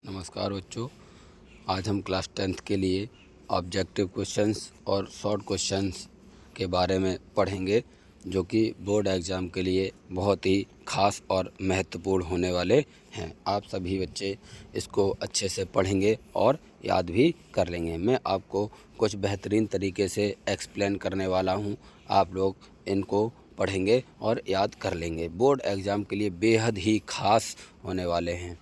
नमस्कार बच्चों। आज हम क्लास 10th के लिए ऑब्जेक्टिव क्वेश्चंस और शॉर्ट क्वेश्चंस के बारे में पढ़ेंगे, जो कि बोर्ड एग्ज़ाम के लिए बहुत ही ख़ास और महत्वपूर्ण होने वाले हैं। आप सभी बच्चे इसको अच्छे से पढ़ेंगे और याद भी कर लेंगे। मैं आपको कुछ बेहतरीन तरीके से एक्सप्लेन करने वाला हूं। आप लोग इनको पढ़ेंगे और याद कर लेंगे। बोर्ड एग्ज़ाम के लिए बेहद ही ख़ास होने वाले हैं।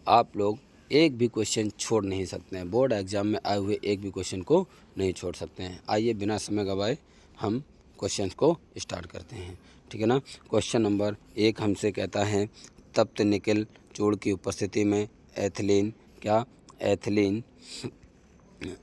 आप लोग एक भी क्वेश्चन छोड़ नहीं सकते हैं। बोर्ड एग्ज़ाम में आए हुए एक भी क्वेश्चन को नहीं छोड़ सकते हैं। आइए बिना समय गवाए हम क्वेश्चन को स्टार्ट करते हैं, ठीक है ना। क्वेश्चन नंबर 1 हमसे कहता है, तप्त निकेल चूर्ण की उपस्थिति में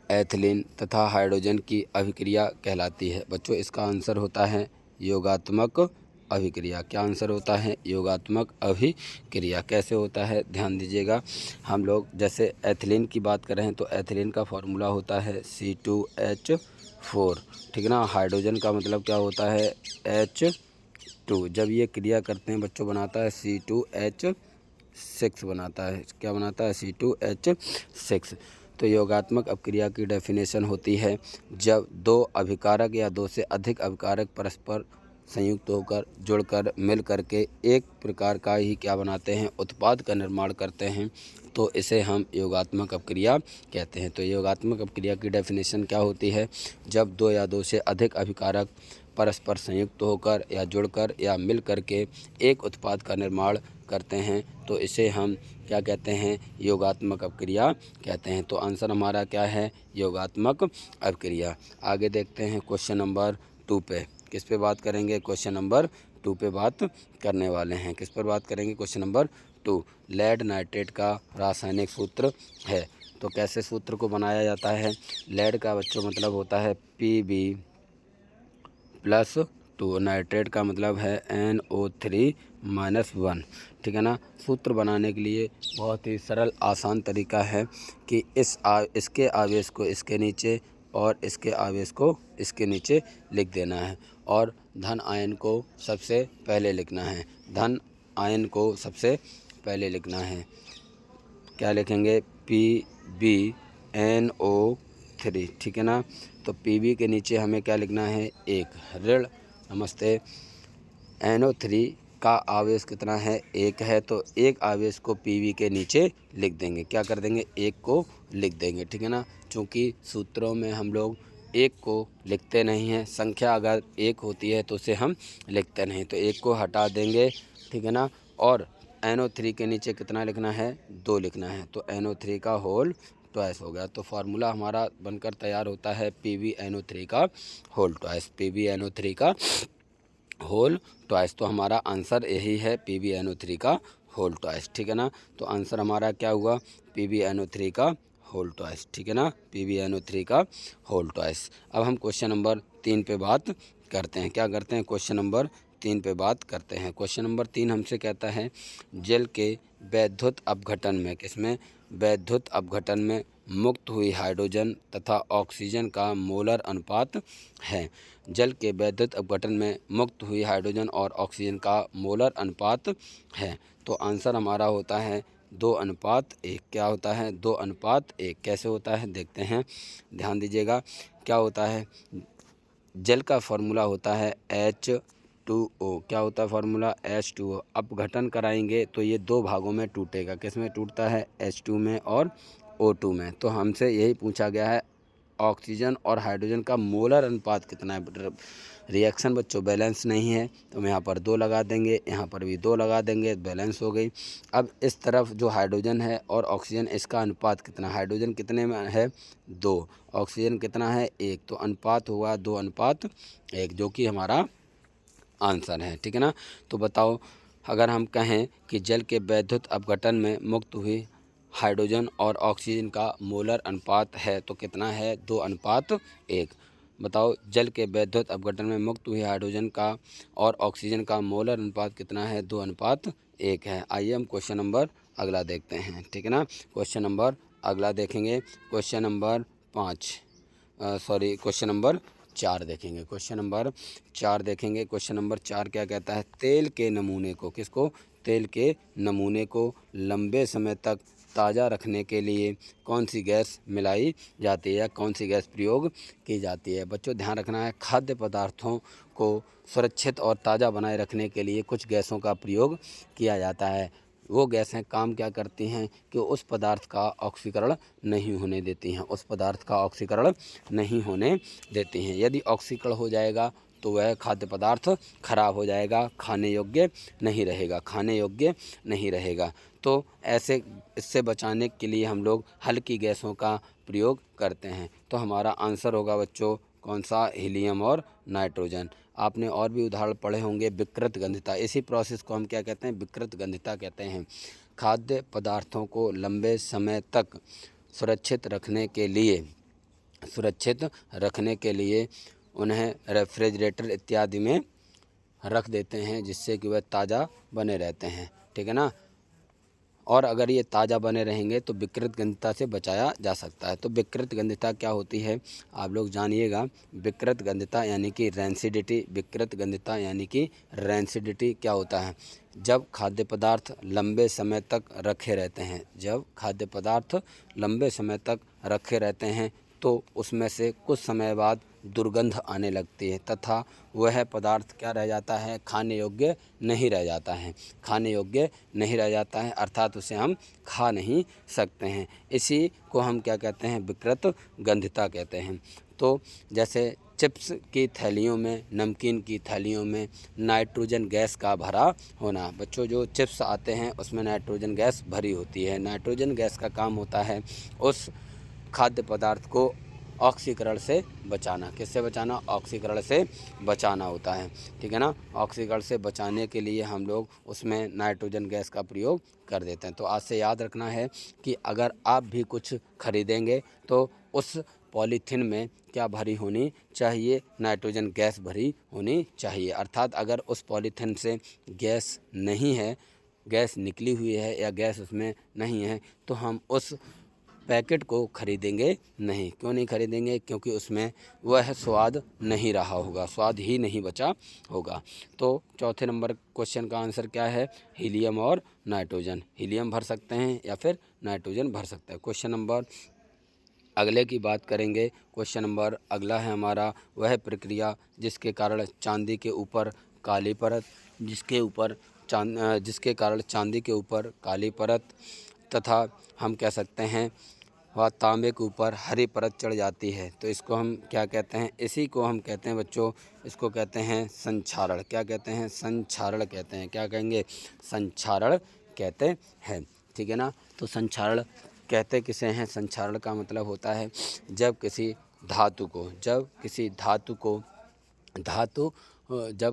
एथिलीन तथा हाइड्रोजन की अभिक्रिया कहलाती है। बच्चों, इसका आंसर होता है योगात्मक अभिक्रिया। क्या आंसर होता है? योगात्मक अभिक्रिया। कैसे होता है ध्यान दीजिएगा। हम लोग जैसे एथिलीन की बात करें तो एथिलीन का फॉर्मूला होता है C2H4, ठीक है ना। हाइड्रोजन का मतलब क्या होता है? H2। जब ये क्रिया करते हैं बच्चों बनाता है C2H6 बनाता है। क्या बनाता है? C2H6। तो योगात्मक अपक्रिया की डेफिनेशन होती है जब दो अभिकारक या दो से अधिक अभिकारक परस्पर संयुक्त होकर जुड़कर मिल करके एक प्रकार का ही क्या बनाते हैं? उत्पाद का निर्माण करते हैं, तो इसे हम योगात्मक अपक्रिया कहते हैं। तो योगात्मक अपक्रिया की डेफिनेशन क्या होती है? जब दो या दो से अधिक अभिकारक परस्पर संयुक्त होकर या जुड़कर या मिल करके एक उत्पाद का निर्माण करते हैं, तो इसे हम क्या कहते हैं? योगात्मक अपक्रिया कहते हैं। तो आंसर हमारा क्या है? योगात्मक अपक्रिया। आगे देखते हैं क्वेश्चन नंबर 2 पे। किस पे बात करेंगे? क्वेश्चन नंबर 2 पे बात करने वाले हैं। किस पर बात करेंगे? Question number 2। लेड नाइट्रेट का रासायनिक सूत्र है। तो कैसे सूत्र को बनाया जाता है? लेड का बच्चों मतलब होता है Pb+2। नाइट्रेट का मतलब है NO3-1, ठीक है ना। सूत्र बनाने के लिए बहुत ही सरल आसान तरीका है कि इसके आवेश को इसके नीचे और इसके आवेश को इसके नीचे लिख देना है, और धन आयन को सबसे पहले लिखना है। धन आयन को सबसे पहले लिखना है। क्या लिखेंगे? PbNO3, ठीक है ना। तो Pb के नीचे हमें क्या लिखना है? 1 ऋण। नमस्ते। NO3 का आवेश कितना है? 1 है, तो एक आवेश को Pb के नीचे लिख देंगे। क्या कर देंगे? 1 को लिख देंगे, ठीक है ना। चूँकि सूत्रों में हम लोग 1 को लिखते नहीं हैं। संख्या अगर 1 होती है तो उसे हम लिखते नहीं, तो 1 को हटा देंगे, ठीक है ना। और NO3 के नीचे कितना लिखना है? 2 लिखना है। तो NO3 का होल ट्वाइस हो गया। तो फार्मूला हमारा बनकर तैयार होता है PbNO3 का होल ट्वाइस। PbNO3 का होल ट्वाइस। तो हमारा आंसर यही है, PbNO3 का होल ट्वाइस, ठीक है ना। तो आंसर हमारा क्या हुआ? PbNO3 का होल ट्वाइस, ठीक है ना। PbNO3 का होल ट्वाइस। अब हम क्वेश्चन नंबर 3 पे बात करते हैं। क्या करते हैं? क्वेश्चन नंबर 3 पे बात करते हैं। क्वेश्चन नंबर 3 हमसे कहता है, जल के वैद्युत अपघटन में, किसमें? वैद्युत अपघटन में मुक्त हुई हाइड्रोजन तथा ऑक्सीजन का मोलर अनुपात है। जल के वैद्युत अपघटन में मुक्त हुई हाइड्रोजन और ऑक्सीजन का मोलर अनुपात है। तो आंसर हमारा होता है 2:1। क्या होता है? 2:1। कैसे होता है देखते हैं, ध्यान दीजिएगा। क्या होता है? जल का फॉर्मूला होता है H2O। क्या होता है फॉर्मूला? H2O। अपघटन कराएंगे तो ये 2 भागों में टूटेगा। किस में टूटता है? H2 में और O2 में। तो हमसे यही पूछा गया है, ऑक्सीजन और हाइड्रोजन का मोलर अनुपात कितना है। रिएक्शन बच्चों बैलेंस नहीं है, तो हम यहाँ पर 2 लगा देंगे, यहाँ पर भी 2 लगा देंगे, बैलेंस हो गई। अब इस तरफ जो हाइड्रोजन है और ऑक्सीजन, इसका अनुपात कितना? हाइड्रोजन कितने में है? 2। ऑक्सीजन कितना है? 1। तो अनुपात हुआ 2:1, जो कि हमारा आंसर है, ठीक है ना। तो बताओ, अगर हम कहें कि जल के वैद्युत अपघटन में मुक्त हुई हाइड्रोजन और ऑक्सीजन का मोलर अनुपात है तो कितना है? 2:1। बताओ, जल के वैद्युत अपघटन में मुक्त हुई हाइड्रोजन का और ऑक्सीजन का मोलर अनुपात कितना है? 2:1 है। आइए हम क्वेश्चन नंबर अगला देखते हैं, ठीक है ना। क्वेश्चन नंबर अगला देखेंगे। क्वेश्चन नंबर 4 देखेंगे। क्वेश्चन नंबर 4 देखेंगे। क्वेश्चन नंबर 4 क्या कहता है? तेल के नमूने को, किसको? तेल के नमूने को लंबे समय तक ताज़ा रखने के लिए कौन सी गैस मिलाई जाती है या कौन सी गैस प्रयोग की जाती है। बच्चों ध्यान रखना है, खाद्य पदार्थों को सुरक्षित और ताज़ा बनाए रखने के लिए कुछ गैसों का प्रयोग किया जाता है। वो गैसें काम क्या करती हैं कि उस पदार्थ का ऑक्सीकरण नहीं होने देती हैं, उस पदार्थ का ऑक्सीकरण नहीं होने देती हैं। यदि ऑक्सीकरण हो जाएगा तो वह खाद्य पदार्थ खराब हो जाएगा, खाने योग्य नहीं रहेगा, खाने योग्य नहीं रहेगा। तो ऐसे इससे बचाने के लिए हम लोग हल्की गैसों का प्रयोग करते हैं। तो हमारा आंसर होगा बच्चों कौन सा, हीलियम और नाइट्रोजन। आपने और भी उदाहरण पढ़े होंगे, विकृत गंधता, इसी प्रोसेस को हम क्या कहते हैं, विकृत गंधता कहते हैं। खाद्य पदार्थों को लंबे समय तक सुरक्षित रखने के लिए उन्हें रेफ्रिजरेटर इत्यादि में रख देते हैं, जिससे कि वह ताज़ा बने रहते हैं, ठीक है ना। और अगर ये ताज़ा बने रहेंगे तो विकृत गंधता से बचाया जा सकता है। तो विकृत गंधता क्या होती है आप लोग जानिएगा। विकृत गंधता यानी कि रैंसिडिटी, विकृत गंधता यानी कि रैंसिडिटी क्या होता है, जब खाद्य पदार्थ लंबे समय तक रखे रहते हैं, जब खाद्य पदार्थ लंबे समय तक रखे रहते हैं तो उसमें से कुछ समय बाद दुर्गंध आने लगती है तथा वह पदार्थ क्या रह जाता है, खाने योग्य नहीं रह जाता है, खाने योग्य नहीं रह जाता है, अर्थात उसे हम खा नहीं सकते हैं। इसी को हम क्या कहते हैं, विकृत गंधता कहते हैं। तो जैसे चिप्स की थैलियों में, नमकीन की थैलियों में नाइट्रोजन गैस का भरा होना। बच्चों जो चिप्स आते हैं उसमें नाइट्रोजन गैस भरी होती है। नाइट्रोजन गैस का काम होता है उस खाद्य पदार्थ को ऑक्सीकरण से बचाना। किससे बचाना, ऑक्सीकरण से बचाना होता है, ठीक है ना। ऑक्सीकरण से बचाने के लिए हम लोग उसमें नाइट्रोजन गैस का प्रयोग कर देते हैं। तो आज से याद रखना है कि अगर आप भी कुछ खरीदेंगे तो उस पॉलीथीन में क्या भरी होनी चाहिए, नाइट्रोजन गैस भरी होनी चाहिए। अर्थात अगर उस पॉलीथीन से गैस नहीं है, गैस निकली हुई है या गैस उसमें नहीं है तो हम उस पैकेट को खरीदेंगे नहीं। क्यों नहीं खरीदेंगे, क्योंकि उसमें वह स्वाद नहीं रहा होगा, स्वाद ही नहीं बचा होगा। तो चौथे नंबर क्वेश्चन का आंसर क्या है, हीलियम और नाइट्रोजन। हीलियम भर सकते हैं या फिर नाइट्रोजन भर सकते हैं। क्वेश्चन नंबर अगले की बात करेंगे। क्वेश्चन नंबर अगला है हमारा, वह प्रक्रिया जिसके कारण चांदी के ऊपर काली परत, जिसके कारण चांदी के ऊपर काली परत तथा हम कह सकते हैं वह तांबे के ऊपर हरी परत चढ़ जाती है। तो इसको हम क्या कहते हैं, इसी को हम कहते हैं बच्चों, इसको कहते हैं संक्षारण। क्या कहते हैं, संक्षारण कहते हैं। क्या कहेंगे, संक्षारण कहते हैं, ठीक है ना। तो संक्षारण कहते किसे हैं, संक्षारण का मतलब होता है जब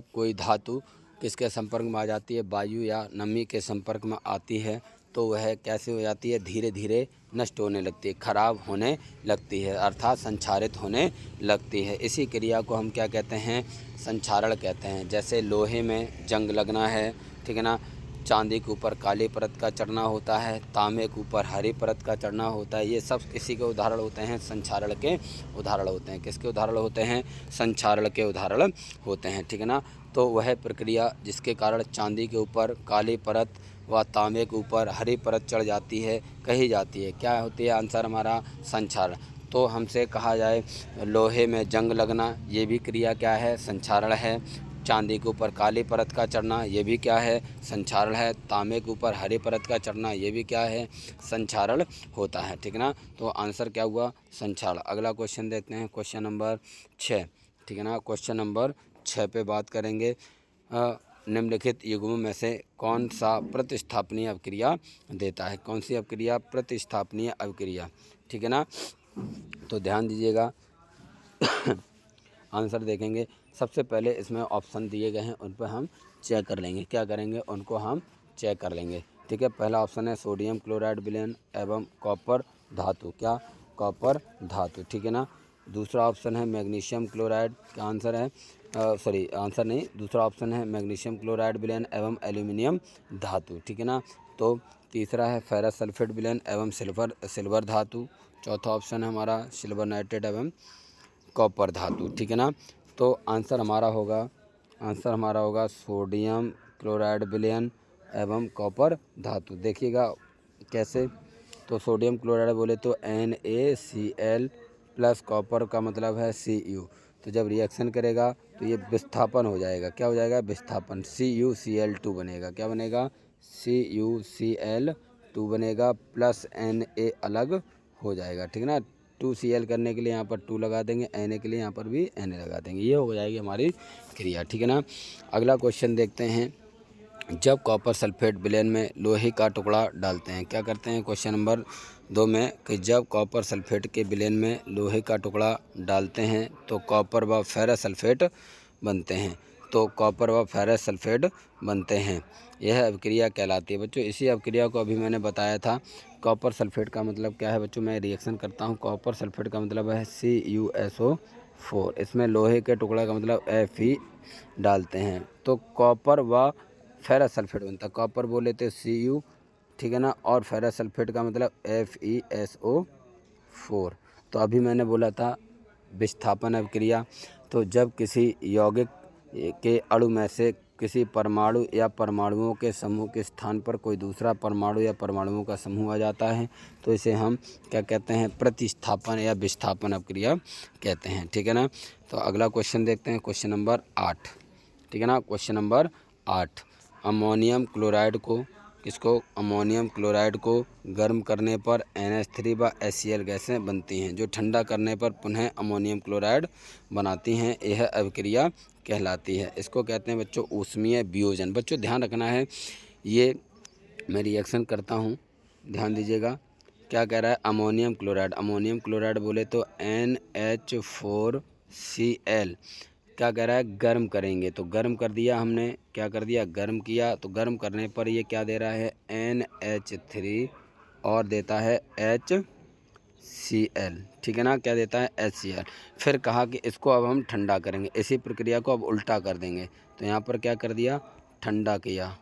कोई धातु किसके संपर्क में आ जाती है, वायु या नमी के संपर्क में आती है तो वह कैसे हो जाती है, धीरे धीरे नष्ट होने लगती है, खराब होने लगती है, अर्थात संक्षारित होने लगती है। इसी क्रिया को हम क्या कहते हैं, संक्षारण कहते हैं। जैसे लोहे में जंग लगना है, ठीक है ना, चांदी के ऊपर काली परत का चढ़ना होता है, तांबे के ऊपर हरी परत का चढ़ना होता है। ये सब किसी के उदाहरण होते हैं, संक्षारण के उदाहरण होते हैं। किसके उदाहरण होते हैं, संक्षारण के उदाहरण होते हैं, ठीक है ना। तो वह प्रक्रिया जिसके कारण चांदी के ऊपर काली परत व तांबे के ऊपर हरी परत चढ़ जाती है, कही जाती है, क्या होती है, आंसर हमारा संक्षारण। तो हमसे कहा जाए लोहे में जंग लगना, ये भी क्रिया क्या है, संक्षारण है। चांदी के ऊपर काली परत का चढ़ना, ये भी क्या है, संक्षारण है। तांबे के ऊपर हरी परत का चढ़ना, ये भी क्या है, संक्षारण होता है, ठीक है ना। तो आंसर क्या हुआ, संक्षारण। अगला क्वेश्चन देखते हैं, क्वेश्चन नंबर 6, ठीक है ना। क्वेश्चन नंबर 6 पे बात करेंगे। निम्नलिखित युग्मों में से कौन सा प्रतिस्थापनीय अभिक्रिया देता है, कौन सी अभिक्रिया, प्रतिस्थापनीय अभिक्रिया, ठीक है ना। तो ध्यान दीजिएगा आंसर देखेंगे। सबसे पहले इसमें ऑप्शन दिए गए हैं, उन पर हम चेक कर लेंगे, क्या करेंगे, उनको हम चेक कर लेंगे, ठीक है। पहला ऑप्शन है सोडियम क्लोराइड विलयन एवं कॉपर धातु, क्या, कॉपर धातु, ठीक है ना। दूसरा ऑप्शन है मैग्नीशियम क्लोराइड, का आंसर है आंसर नहीं, दूसरा ऑप्शन है मैग्नीशियम क्लोराइड विलयन एवं एल्यूमिनियम धातु, ठीक है ना। तो तीसरा है फेरस सल्फेट विलयन एवं सिल्वर धातु। चौथा ऑप्शन है हमारा सिल्वर नाइट्रेट एवं कॉपर धातु, ठीक है ना। तो आंसर हमारा होगा सोडियम क्लोराइड विलयन एवं कॉपर धातु। देखिएगा कैसे, तो सोडियम क्लोराइड बोले तो NaCl प्लस कॉपर का मतलब है Cu। तो जब रिएक्शन करेगा तो ये विस्थापन हो जाएगा। क्या हो जाएगा? विस्थापन। CuCl2 बनेगा। क्या बनेगा? CuCl2 बनेगा प्लस Na अलग हो जाएगा। ठीक है ना। 2Cl करने के लिए यहाँ पर 2 लगा देंगे, Na के लिए यहाँ पर भी Na लगा देंगे। ये हो जाएगी हमारी क्रिया। ठीक है ना। अगला क्वेश्चन देखते हैं। जब कॉपर सल्फेट विलयन में लोहे का टुकड़ा डालते हैं, क्या करते हैं? क्वेश्चन नंबर 2 में कि जब कॉपर सल्फेट के विलयन में लोहे का टुकड़ा डालते हैं तो कॉपर व फेरस सल्फेट बनते हैं। तो कॉपर व फेरस सल्फेट बनते हैं। यह अभिक्रिया कहलाती है। बच्चों इसी अभिक्रिया को अभी मैंने बताया था। कॉपर सल्फेट का मतलब क्या है बच्चों? मैं रिएक्शन करता हूँ। कॉपर सल्फेट का मतलब है CuSO4। इसमें लोहे के टुकड़ा का मतलब Fe डालते हैं तो कॉपर व फेरस सल्फेट बनता है। कॉपर बोले तो Cu, ठीक है ना, और फेरस सल्फेट का मतलब FeSO4। तो अभी मैंने बोला था विस्थापन अभिक्रिया। तो जब किसी यौगिक के अणु में से किसी परमाणु या परमाणुओं के समूह के स्थान पर कोई दूसरा परमाणु या परमाणुओं का समूह आ जाता है तो इसे हम क्या कहते हैं? प्रतिस्थापन या विस्थापन अभिक्रिया कहते हैं। ठीक है ना। तो अगला क्वेश्चन देखते हैं, क्वेश्चन नंबर 8। ठीक है ना। Question number 8। अमोनियम क्लोराइड को अमोनियम क्लोराइड को गर्म करने पर NH3 व HCl गैसें बनती हैं जो ठंडा करने पर पुनः अमोनियम क्लोराइड बनाती हैं। यह अभिक्रिया कहलाती है। इसको कहते हैं बच्चों ऊष्मीय वियोजन। बच्चों ध्यान रखना है, ये मैं रिएक्शन करता हूँ, ध्यान दीजिएगा। क्या कह रहा है? अमोनियम क्लोराइड बोले तो NH4Cl क्या कह रहा है? गर्म करेंगे। तो गर्म कर दिया हमने, क्या कर दिया? गर्म किया। तो गर्म करने पर ये क्या दे रहा है? NH3 और देता है HCl। ठीक है ना। क्या देता है? HCl। फिर कहा कि इसको अब हम ठंडा करेंगे। इसी प्रक्रिया को अब उल्टा कर देंगे। तो यहाँ पर क्या कर दिया? ठंडा किया।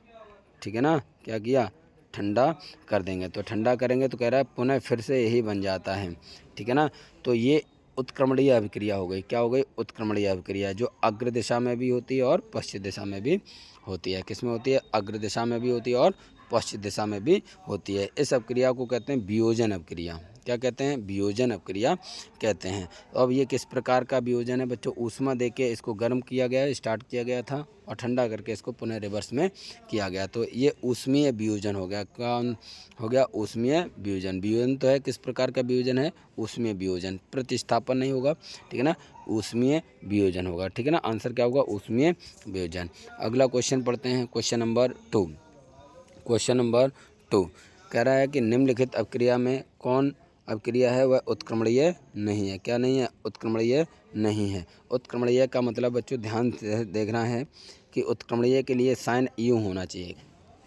ठीक है ना। क्या किया? ठंडा कर देंगे। तो ठंडा करेंगे तो कह रहा है पुनः फिर से यही बन जाता है। ठीक है ना। तो ये उत्क्रमणीय अभिक्रिया हो गई। क्या हो गई? उत्क्रमणीय अभिक्रिया, जो अग्र दिशा में भी होती है और पश्चिम दिशा में भी होती है। किस में होती है? अग्र दिशा में भी होती है और पश्चिम दिशा में भी होती है। इस अभिक्रिया को कहते हैं वियोजन अभिक्रिया। क्या कहते हैं? वियोजन अभिक्रिया कहते हैं। तो अब ये किस प्रकार का वियोजन है बच्चों? ऊष्मा देके इसको गर्म किया गया, स्टार्ट किया गया था और ठंडा करके इसको पुनः रिवर्स में किया गया। तो ये ऊष्मीय वियोजन हो गया। कौन हो गया? ऊष्मीय वियोजन। वियोजन तो है, किस प्रकार का वियोजन है? ऊष्मीय वियोजन। प्रतिस्थापन नहीं होगा। ठीक है ना। ऊष्मीय वियोजन होगा। ठीक है ना। आंसर क्या होगा? ऊष्मीय वियोजन। अगला क्वेश्चन पढ़ते हैं, क्वेश्चन नंबर 2। क्वेश्चन नंबर 2 कह रहा है कि निम्नलिखित अभिक्रिया में कौन अभिक्रिया है वह उत्क्रमणीय नहीं है। क्या नहीं है? उत्क्रमणीय नहीं है। उत्क्रमणीय का मतलब बच्चों ध्यान से देखना है कि उत्क्रमणीय के लिए साइन यूँ होना चाहिए।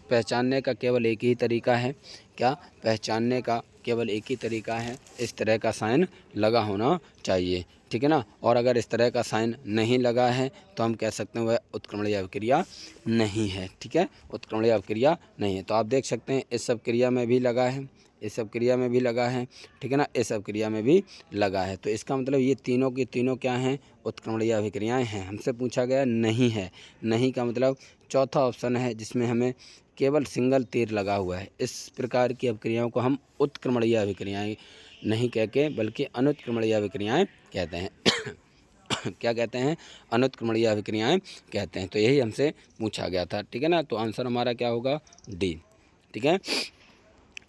पहचानने का केवल एक ही तरीका है। क्या? पहचानने का केवल एक ही तरीका है, इस तरह का साइन लगा होना चाहिए। ठीक है ना। और अगर इस तरह का साइन नहीं लगा है तो हम कह सकते हैं वह उत्क्रमणीय अभिक्रिया नहीं है। ठीक है। उत्क्रमणीय अभिक्रिया नहीं है। तो आप देख सकते हैं इस अभिक्रिया में भी लगा है, इस अभिक्रिया में भी लगा है। ठीक है ना। इस अभिक्रिया में भी लगा है। तो इसका मतलब ये तीनों की तीनों क्या हैं? उत्क्रमणीय अभिक्रियाएं हैं। हमसे पूछा गया नहीं है। नहीं का मतलब चौथा ऑप्शन है जिसमें हमें केवल सिंगल तीर लगा हुआ है। इस प्रकार की अभिक्रियाओं को हम उत्क्रमणीय अभिक्रियाएं नहीं कह के बल्कि अनुत्क्रमणीय अभिक्रियाएं कहते हैं। क्या कहते हैं? अनुत्क्रमणीय अभिक्रियाएं कहते हैं। तो यही हमसे पूछा गया था। ठीक है ना। तो आंसर हमारा क्या होगा? डी। ठीक है।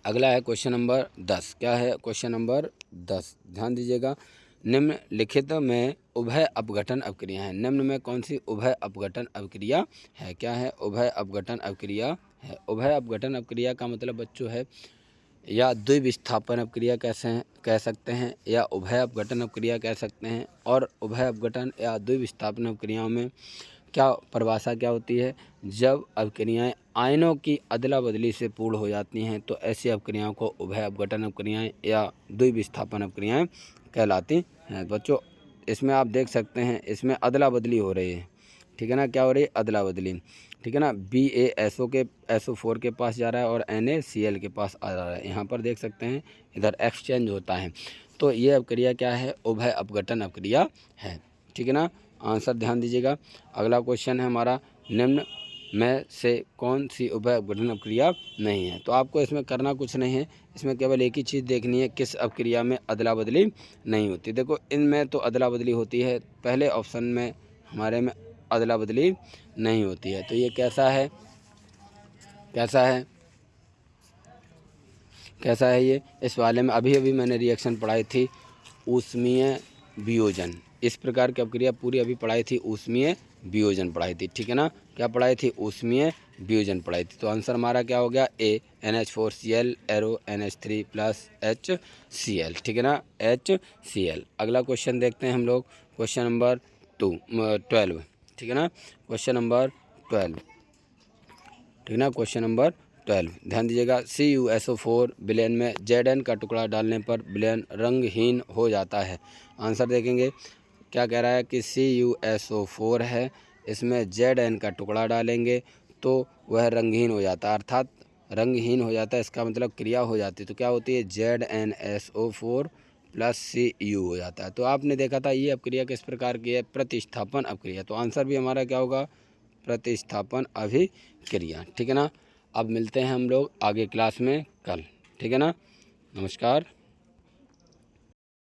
अगला है क्वेश्चन नंबर 10। क्या है? क्वेश्चन नंबर 10 ध्यान दीजिएगा। निम्नलिखित में उभय अपघटन अभिक्रिया है। निम्न में कौन सी उभय अपघटन अभिक्रिया है? क्या है? उभय अपघटन अभिक्रिया है। उभय अपघटन अभिक्रिया का मतलब बच्चों है या द्विविस्थापन अभिक्रिया कैसे कह सकते हैं, या उभय अपघटन अभिक्रिया कह सकते हैं। और उभय अपघटन या द्विविस्थापन अभिक्रियाओं में क्या परिभाषा क्या होती है? जब अभिक्रियाएं आयनों की अदला बदली से पूर्ण हो जाती हैं तो ऐसी अभिक्रियाओं को उभय अपघटन अभिक्रियाएं या द्विविस्थापन अभिक्रियाएं कहलाती हैं। बच्चों इसमें आप देख सकते हैं, इसमें अदला बदली हो रही है। ठीक है ना। क्या हो रही है? अदला बदली। ठीक है ना। BaSO4 के पास जा रहा है और NaCl के पास आ रहा है। यहाँ पर देख सकते हैं इधर एक्सचेंज होता है। तो ये अभिक्रिया क्या है? उभय अपघटन अभिक्रिया है। ठीक है ना। आंसर ध्यान दीजिएगा। अगला क्वेश्चन है हमारा, निम्न में से कौन सी उभय अपघटन अपक्रिया नहीं है। तो आपको इसमें करना कुछ नहीं है, इसमें केवल एक ही चीज़ देखनी है, किस अपक्रिया में अदला बदली नहीं होती। देखो इनमें तो अदला बदली होती है, पहले ऑप्शन में हमारे में अदला बदली नहीं होती है। तो ये कैसा है, कैसा है, कैसा है ये, इस वाले में अभी अभी मैंने रिएक्शन पढ़ाई थी ऊष्मीय वियोजन, इस प्रकार की अपक्रिया पूरी अभी पढ़ाई थी, ऊष्मीय वियोजन पढ़ाई थी, ठीक है ना। क्या पढ़ाई थी, ऊष्मीय वियोजन पढ़ाई थी। तो आंसर हमारा क्या हो गया, ए NH4Cl एरो NH3 + HCl, ठीक है ना, HCl। अगला क्वेश्चन देखते हैं हम लोग, क्वेश्चन नंबर 12, ठीक है ना, क्वेश्चन नंबर 12, ठीक है ना, क्वेश्चन नंबर 12 ध्यान दीजिएगा। CuSO4 विलयन में Zn का टुकड़ा डालने पर विलयन रंगहीन हो जाता है। आंसर देखेंगे, क्या कह रहा है कि CuSO4 है, इसमें Zn का टुकड़ा डालेंगे तो वह रंगहीन हो जाता है, अर्थात रंगहीन हो जाता है, इसका मतलब क्रिया हो जाती है। तो क्या होती है, ZnSO4 + Cu हो जाता है। तो आपने देखा था ये अपक्रिया किस प्रकार की है, प्रतिस्थापन अपक्रिया। तो आंसर भी हमारा क्या होगा, प्रतिस्थापन अभिक्रिया, ठीक है ना। अब मिलते हैं हम लोग आगे क्लास में कल, ठीक है ना, नमस्कार।